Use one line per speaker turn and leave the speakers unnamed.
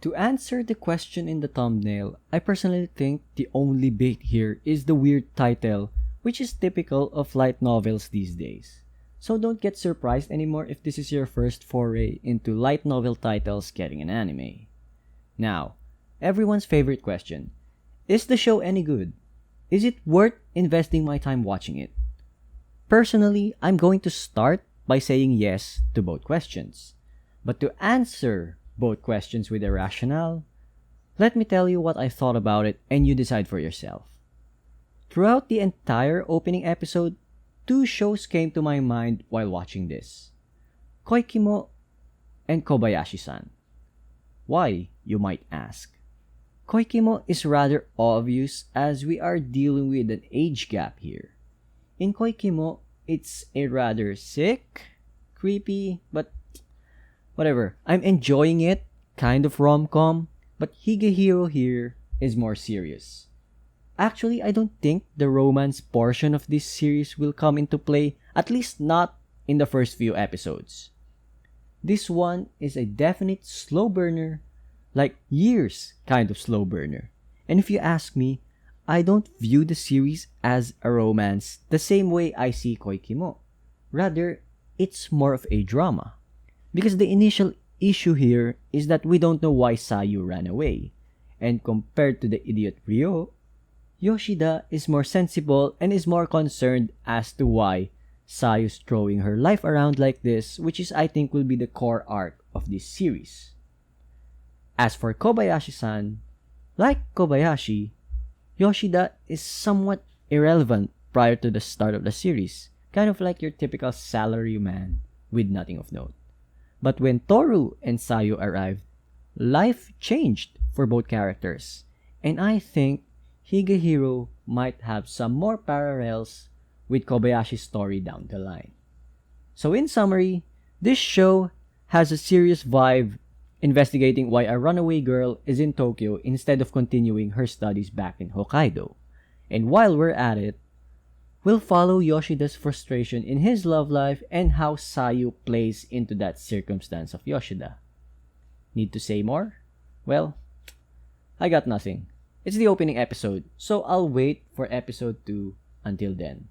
To answer the question in the thumbnail, I personally think the only bait here is the weird title, which is typical of light novels these days. So don't get surprised anymore if this is your first foray into light novel titles getting an anime. Now, everyone's favorite question. Is the show any good? Is it worth investing my time watching it? Personally, I'm going to start by saying yes to both questions. But to answer both questions with a rationale, let me tell you what I thought about it and you decide for yourself. Throughout the entire opening episode, two shows came to my mind while watching this. Koikimo and Kobayashi-san. Why, you might ask? Koikimo is rather obvious as we are dealing with an age gap here. In Koikimo, it's a rather sick, creepy, but whatever. I'm enjoying it, kind of rom-com, but Higehiro here is more serious. Actually, I don't think the romance portion of this series will come into play, at least not in the first few episodes. This one is a definite slow burner, like years kind of slow burner. And if you ask me, I don't view the series as a romance the same way I see Koikimo. Rather, it's more of a drama. Because the initial issue here is that we don't know why Sayu ran away. And compared to the idiot Ryo, Yoshida is more sensible and is more concerned as to why Sayu's throwing her life around like this, which is I think will be the core arc of this series. As for Kobayashi-san, like Kobayashi, Yoshida is somewhat irrelevant prior to the start of the series, kind of like your typical salaryman with nothing of note. But when Toru and Sayu arrived, life changed for both characters, and I think Higehiro might have some more parallels with Kobayashi's story down the line. So in summary, this show has a serious vibe investigating why a runaway girl is in Tokyo instead of continuing her studies back in Hokkaido. And while we're at it, we'll follow Yoshida's frustration in his love life and how Sayu plays into that circumstance of Yoshida. Need to say more? Well, I got nothing. It's the opening episode, so I'll wait for episode 2 until then.